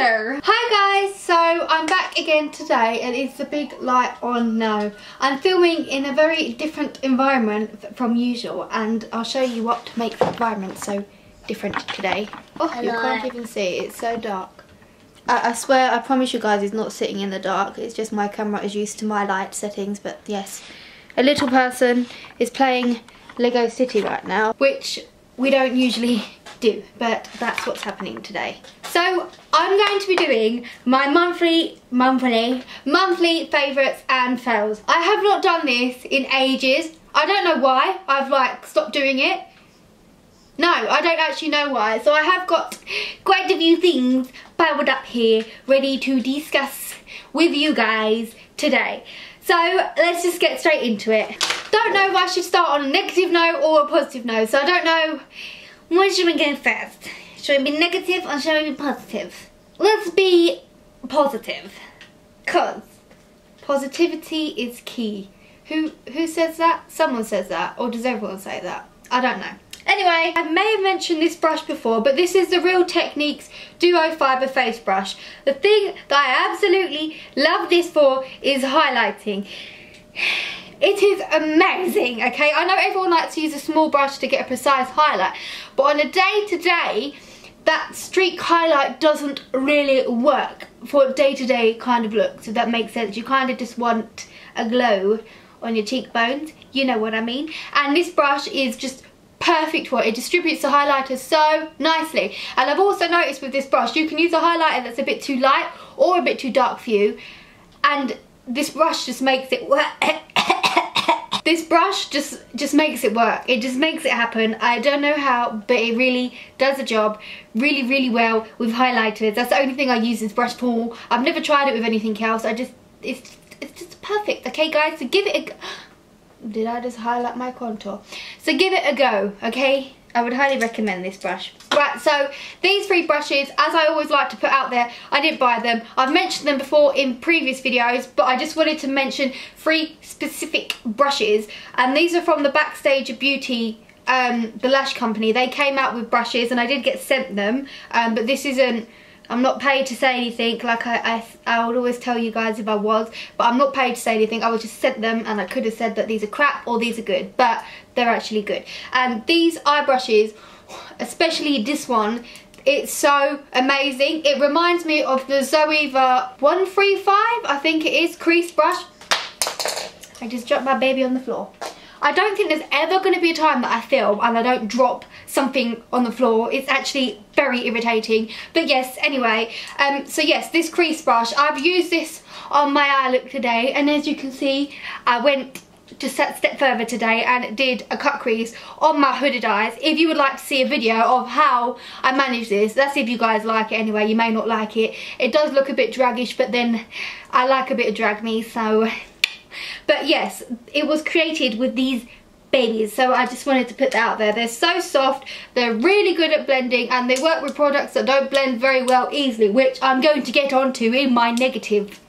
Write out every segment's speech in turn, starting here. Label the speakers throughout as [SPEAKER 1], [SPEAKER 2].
[SPEAKER 1] there. Hi guys, so I'm back again today and it's the big light on now. I'm filming in a very different environment from usual and I'll show you what makes the environment so different today. Oh, hello. You can't even see, it's so dark. I swear, I promise you guys, it's not sitting in the dark. It's just my camera is used to my light settings, but yes. A little person is playing Lego City right now, which we don't usually do, but that's what's happening today. So I'm going to be doing my monthly favourites and fails. I have not done this in ages. I don't know why. I've like stopped doing it. No, I don't actually know why. So I have got quite a few things piled up here ready to discuss with you guys today. So let's just get straight into it. Don't know if I should start on a negative note or a positive note. So I don't know, what should we go first? Should we be negative or should we be positive? Let's be positive. Cause positivity is key. Who says that? Someone says that, or does everyone say that? I don't know. Anyway, I may have mentioned this brush before, but this is the Real Techniques Duo Fibre Face Brush. The thing that I absolutely love this for is highlighting. It is amazing, okay? I know everyone likes to use a small brush to get a precise highlight, but on a day-to-day, that streak highlight doesn't really work for day-to-day kind of looks, if that makes sense. You kind of just want a glow on your cheekbones, you know what I mean? And this brush is just perfect for it. It distributes the highlighter so nicely. And I've also noticed with this brush, you can use a highlighter that's a bit too light or a bit too dark for you, and this brush just makes it work. This brush just makes it work. It just makes it happen. I don't know how, but it really does the job really well with highlighters. That's the only thing I use this brush for. I've never tried it with anything else. It's just perfect. Okay guys, so give it a go. Did I just highlight my contour? So give it a go, okay? I would highly recommend this brush. Right, so these three brushes, as I always like to put out there, I didn't buy them. I've mentioned them before in previous videos, but I just wanted to mention three specific brushes. And these are from the Backstage Beauty, the lash company. They came out with brushes and I did get sent them, but this isn't, I'm not paid to say anything, like I would always tell you guys if I was, but I'm not paid to say anything. I was just sent them and I could have said that these are crap or these are good, but they're actually good. And these eye brushes, especially this one, it's so amazing. It reminds me of the Zoeva 135, I think it is, crease brush. I just dropped my baby on the floor. I don't think there's ever going to be a time that I film and I don't drop something on the floor. It's actually very irritating. But yes, anyway, so yes, this crease brush, I've used this on my eye look today, and as you can see, I went just a step further today and did a cut crease on my hooded eyes. If you would like to see a video of how I manage this, let's see if you guys like it anyway. You may not like it. It does look a bit draggish, but then I like a bit of drag me, so... But yes, it was created with these babies, so I just wanted to put that out there. They're so soft, they're really good at blending, and they work with products that don't blend very well easily, which I'm going to get onto in my negative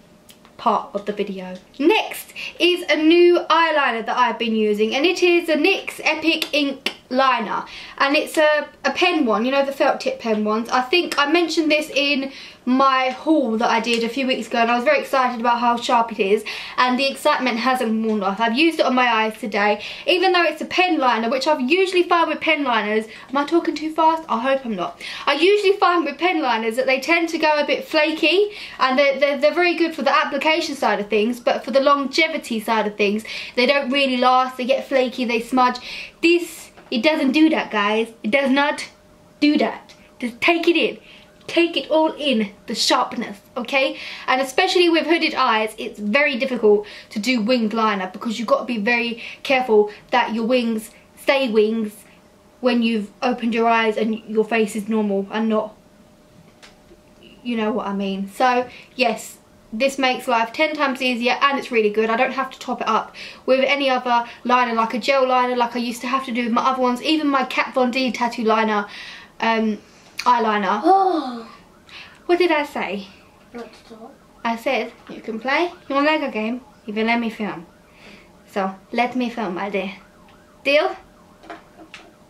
[SPEAKER 1] part of the video. Next is a new eyeliner that I've been using, and it is a NYX Epic Ink liner, and it's a pen one, you know, the felt tip pen ones. I think I mentioned this in my haul that I did a few weeks ago, and I was very excited about how sharp it is, and the excitement hasn't worn off. I've used it on my eyes today, even though it's a pen liner, which I've usually found with pen liners. Am I talking too fast? I hope I'm not. I usually find with pen liners that they tend to go a bit flaky, and they're very good for the application side of things, but for the longevity side of things, they don't really last. They get flaky, they smudge. This, it doesn't do that, guys. It does not do that. Just take it in. Take it all in, the sharpness, okay? And especially with hooded eyes, it's very difficult to do winged liner because you've got to be very careful that your wings stay wings when you've opened your eyes and your face is normal and not, you know what I mean. So yes, this makes life 10 times easier, and it's really good. I don't have to top it up with any other liner, like a gel liner, like I used to have to do with my other ones. Even my Kat Von D tattoo liner, eyeliner. Oh. What did I say? I said you can play your Lego game if you let me film. So let me film, my dear. Deal?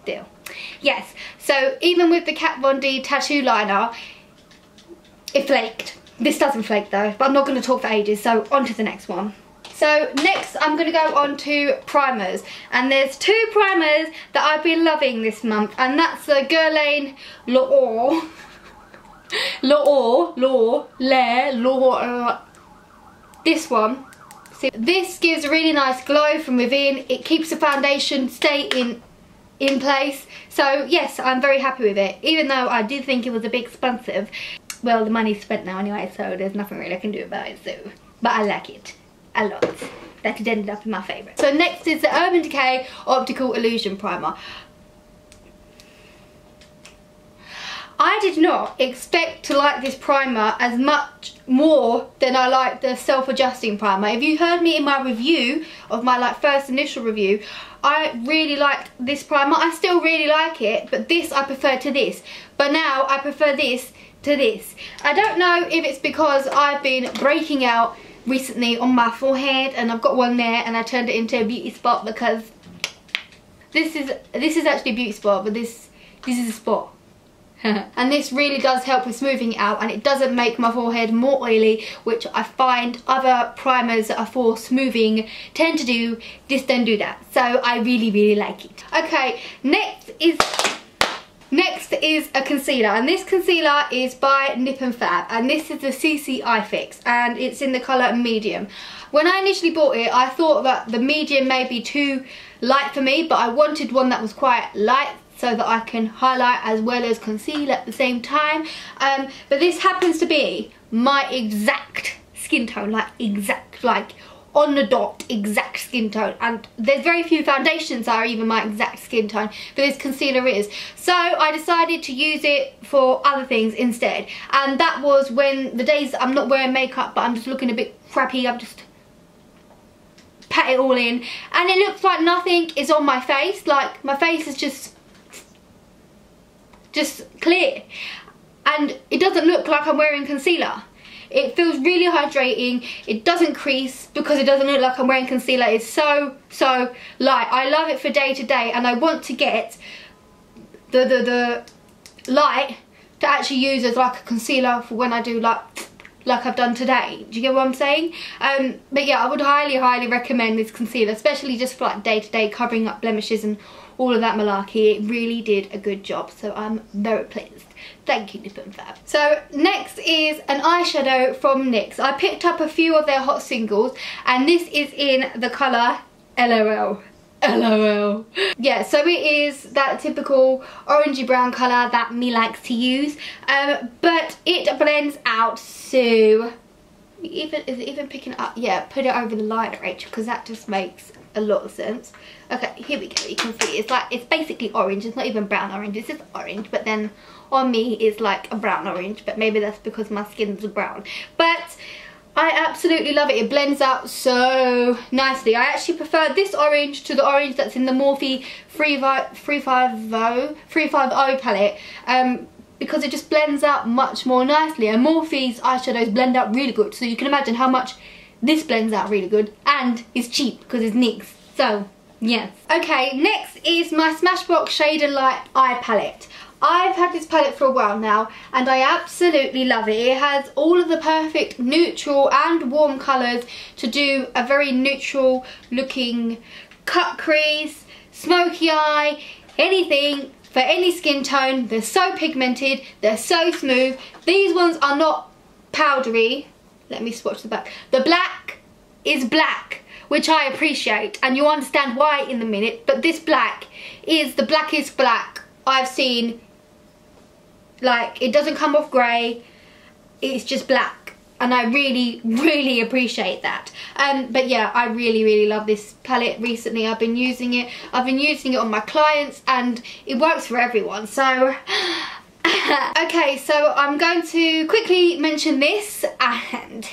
[SPEAKER 1] Deal. Yes, so even with the Kat Von D tattoo liner, it flaked. This doesn't flake though, but I'm not going to talk for ages, so on to the next one. So next I'm going to go on to primers, and there's 2 primers that I've been loving this month, and that's the Guerlain this one. See, this gives a really nice glow from within. It keeps the foundation stay in place. So yes, I'm very happy with it, even though I did think it was a bit expensive. Well, the money's spent now anyway, so there's nothing really I can do about it. So, but I like it a lot. That it ended up in my favourite. So next is the Urban Decay Optical Illusion Primer. I did not expect to like this primer as much more than I like the self-adjusting primer. If you heard me in my review of my first initial review, I really liked this primer. I still really like it, but this I prefer to this. But now I prefer this to this. I don't know if it's because I've been breaking out recently on my forehead, and I've got one there, and I turned it into a beauty spot because this is actually a beauty spot, but this is a spot. And this really does help with smoothing it out, and it doesn't make my forehead more oily, which I find other primers that are for smoothing tend to do. This don't do that, so I really like it. Okay, next is a concealer, and this concealer is by Nip and Fab, and this is the CC Eye Fix, and it's in the colour medium. When I initially bought it, I thought that the medium may be too light for me, but I wanted one that was quite light so that I can highlight as well as conceal at the same time. But this happens to be my exact skin tone, like on the dot exact skin tone, and there's very few foundations that are even my exact skin tone, but this concealer is. So I decided to use it for other things instead, and that was when the days I'm not wearing makeup but I'm just looking a bit crappy, I've just pat it all in, and it looks like nothing is on my face. Like, my face is just clear, and it doesn't look like I'm wearing concealer. It feels really hydrating. It doesn't crease because it doesn't look like I'm wearing concealer. It's so light. I love it for day to day, and I want to get the light to actually use as like a concealer for when I do like I've done today. Do you get what I'm saying? But yeah, I would highly recommend this concealer, especially just for like day to day, covering up blemishes and all of that malarkey. It really did a good job, so I'm very pleased. Thank you, Nip and Fab. So next is an eyeshadow from NYX. I picked up a few of their hot singles, and this is in the colour LOL. LOL. Yeah, so it is that typical orangey brown colour that me likes to use, but it blends out so... Is it even picking it up? Yeah, put it over the liner, Rachel, because that just makes a lot of sense. Okay, here we go. You can see it's basically orange. It's not even brown orange. It's just orange, but then on me it's like a brown orange, but maybe that's because my skin's brown. But I absolutely love it. It blends out so nicely. I actually prefer this orange to the orange that's in the Morphe 350 palette, because it just blends out much more nicely, and Morphe's eyeshadows blend out really good, so you can imagine how much this blends out really good, and it's cheap because it's NYX, so yes. Okay, next is my Smashbox Shade and Light eye palette. I've had this palette for a while now, and I absolutely love it. It has all of the perfect neutral and warm colours to do a very neutral looking cut crease, smoky eye, anything for any skin tone. They're so pigmented, they're so smooth. These ones are not powdery. Let me swatch the back. The black is black, which I appreciate, and you'll understand why in a minute, but this black is the blackest black I've seen. Like, it doesn't come off grey, it's just black, and I really appreciate that. But yeah, I really love this palette. Recently I've been using it on my clients, and it works for everyone, so okay, so I'm going to quickly mention this, and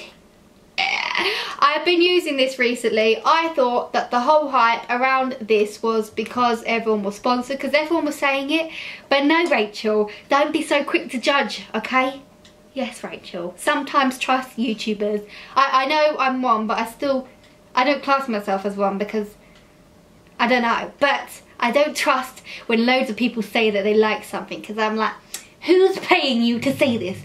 [SPEAKER 1] I've been using this recently. I thought that the whole hype around this was because everyone was sponsored, because everyone was saying it, but no, Rachel, don't be so quick to judge, okay? Yes, Rachel, sometimes trust YouTubers. I know I'm one, but I don't class myself as one because I don't know, but I don't trust when loads of people say that they like something, because I'm like, who's paying you to say this?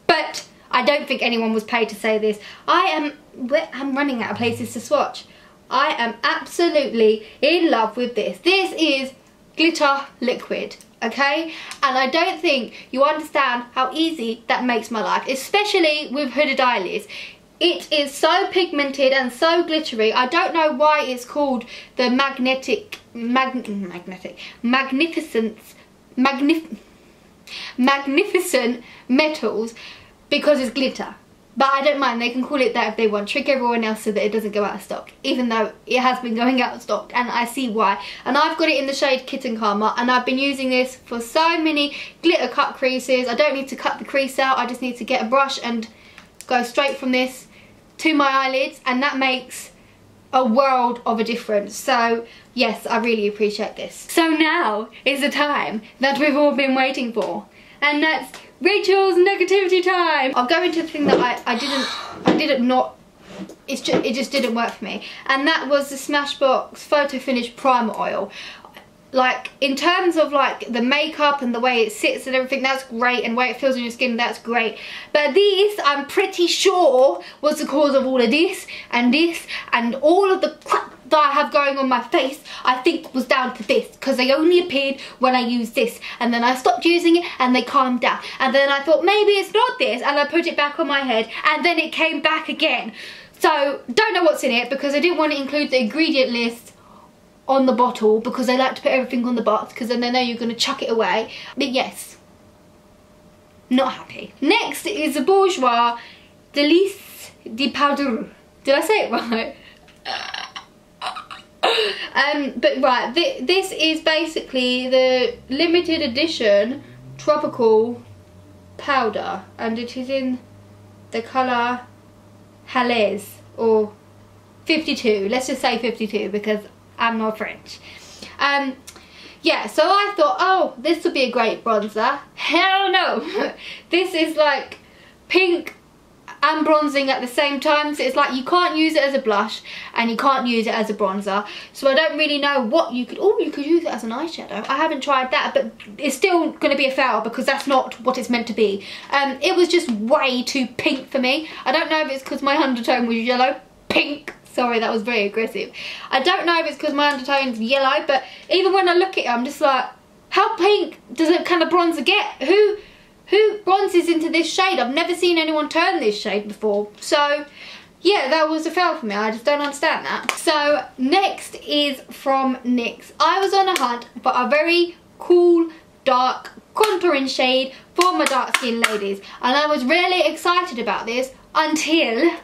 [SPEAKER 1] But I don't think anyone was paid to say this. I'm running out of places to swatch. I am absolutely in love with this. This is glitter liquid, okay? And I don't think you understand how easy that makes my life, especially with hooded eyelids. It is so pigmented and so glittery. I don't know why it's called the magnificent metals, because it's glitter. But I don't mind, they can call it that if they want. Trick everyone else so that it doesn't go out of stock, even though it has been going out of stock, and I see why. And I've got it in the shade Kitten Karma, and I've been using this for so many glitter cut creases. I don't need to cut the crease out, I just need to get a brush and go straight from this to my eyelids, and that makes a world of a difference. So yes, I really appreciate this. So now is the time that we've all been waiting for, and that's Rachel's negativity time. I'll go into the thing that it just didn't work for me, and that was the Smashbox Photo Finish Primer Oil. Like, in terms of like the makeup and the way it sits and everything, that's great, and the way it feels on your skin, that's great. But this, I'm pretty sure, was the cause of all of this and all of the crap that I have going on my face. I think was down to this, because they only appeared when I used this, and then I stopped using it and they calmed down, and then I thought maybe it's not this, and I put it back on my head, and then it came back again. So don't know what's in it, because I didn't want to include the ingredient list on the bottle, because I like to put everything on the box, because then they know you're going to chuck it away. But yes, not happy. Next is the Bourjois Délice de Powder. Did I say it right? But right, this is basically the limited edition tropical powder, and it is in the colour Halaise, or 52. Let's just say 52, because I'm not French. Yeah, so I thought, oh, this would be a great bronzer. Hell no. This is like pink and bronzing at the same time, so it's like you can't use it as a blush and you can't use it as a bronzer. So I don't really know what you could, oh, you could use it as an eyeshadow. I haven't tried that, but it's still going to be a fail, because that's not what it's meant to be. It was just way too pink for me. I don't know if it's because my undertone was yellow. Pink. Sorry, that was very aggressive. I don't know if it's because my undertone's yellow, but even when I look at it, I'm just like, how pink does it kind of bronzer get? Who bronzes into this shade? I've never seen anyone turn this shade before. So yeah, that was a fail for me. I just don't understand that. So next is from NYX. I was on a hunt for a very cool, dark contouring shade for my dark skin ladies, and I was really excited about this until,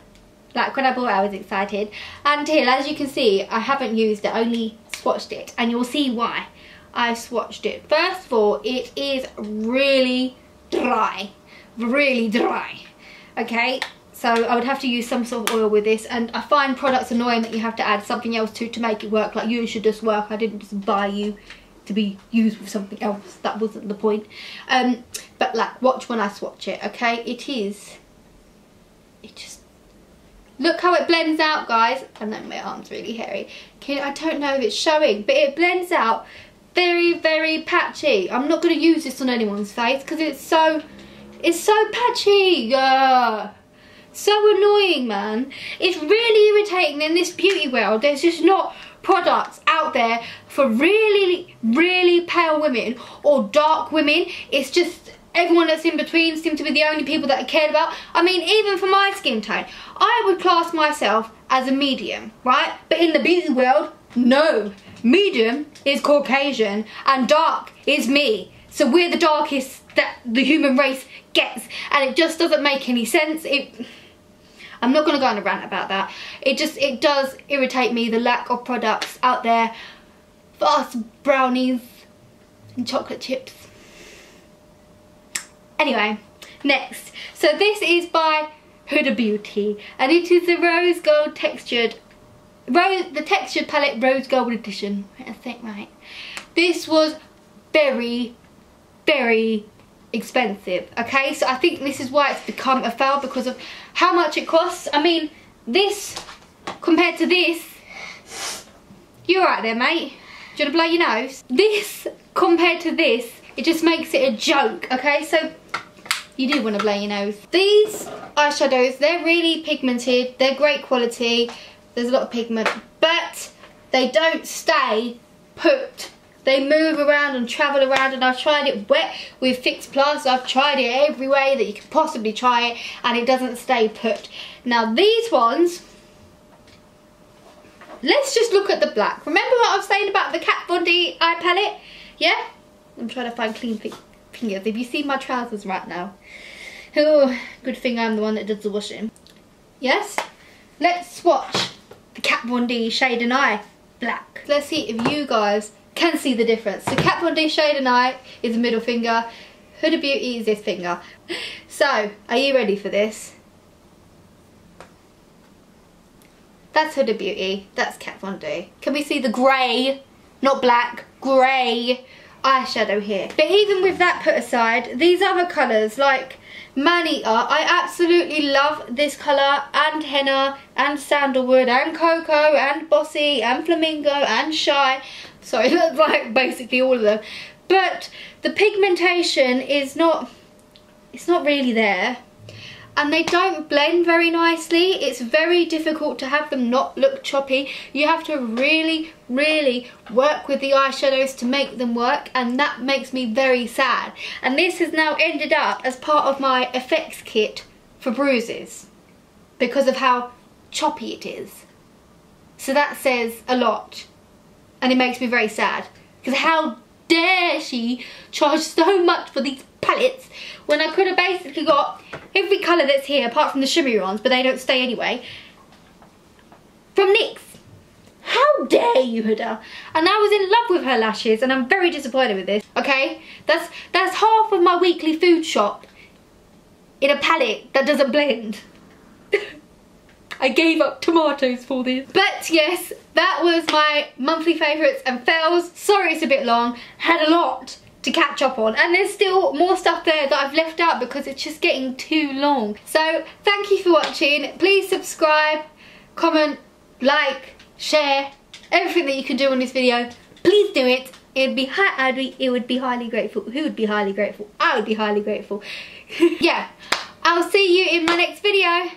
[SPEAKER 1] like, when I bought it I was excited, until, as you can see, I haven't used it, only swatched it, and you'll see why I swatched it. First of all, it is really dry, okay? So I would have to use some sort of oil with this, and I find products annoying that you have to add something else to make it work. Like, you should just work. I didn't just buy you to be used with something else. That wasn't the point. But like, watch when I swatch it, okay? It just, look how it blends out, guys. And then my arm's really hairy. I don't know if it's showing, but it blends out very, very patchy. I'm not going to use this on anyone's face because it's so patchy. So annoying, man. It's really irritating. In this beauty world, there's just not products out there for really, really pale women or dark women. It's just everyone that's in between seems to be the only people that I care about. I mean, even for my skin tone, I would class myself as a medium, right? But in the beauty world, no. Medium is Caucasian and dark is me. So we're the darkest that the human race gets, and it just doesn't make any sense. I'm not going to go on a rant about that. It does irritate me, the lack of products out there for us brownies and chocolate chips. Anyway, next. So this is by Huda Beauty, and it is the rose gold textured, the textured palette rose gold edition. I think right. This was very, very expensive, okay? So I think this is why it's become a fail, because of how much it costs. I mean, this compared to this, you're right there, mate. Do you want to blow your nose? This compared to this, it just makes it a joke, okay? So you do want to blur your nose. These eyeshadows, they're really pigmented, they're great quality, there's a lot of pigment, but they don't stay put. They move around and travel around, and I've tried it wet with Fix Plus. I've tried it every way that you can possibly try it, and it doesn't stay put. Now these ones, let's just look at the black. Remember what I was saying about the Kat Von D eye palette? Yeah? I'm trying to find clean fingers. Have you seen my trousers right now? Oh, good thing I'm the one that does the washing. Yes? Let's swatch the Kat Von D Shade and Eye black. Let's see if you guys can see the difference. The Kat Von D Shade and Eye is the middle finger. Huda Beauty is this finger. So, are you ready for this? That's Huda Beauty. That's Kat Von D. Can we see the grey, not black, grey eyeshadow here? But even with that put aside, these other colours like Man-Eater, I absolutely love this colour, and Henna, and Sandalwood, and Cocoa, and Bossy, and Flamingo, and Shy. Sorry, that's like basically all of them. But the pigmentation is not, it's not really there. And they don't blend very nicely. It's very difficult to have them not look choppy. You have to really, really work with the eyeshadows to make them work, and that makes me very sad. And this has now ended up as part of my effects kit for bruises because of how choppy it is. So that says a lot, and it makes me very sad, because how dare she charge so much for these palettes when I could have basically got every colour that's here apart from the shimmery ones, but they don't stay anyway, from NYX. How dare you, Huda? And I was in love with her lashes, and I'm very disappointed with this. Okay, that's half of my weekly food shop in a palette that doesn't blend. I gave up tomatoes for this. But yes, that was my monthly favourites and fails. Sorry it's a bit long, had a lot to catch up on, and there's still more stuff there that I've left out because it's just getting too long. So thank you for watching. Please subscribe, comment, like, share, everything that you can do on this video. Please do it. It would be highly grateful. Who would be highly grateful? I would be highly grateful. Yeah, I'll see you in my next video.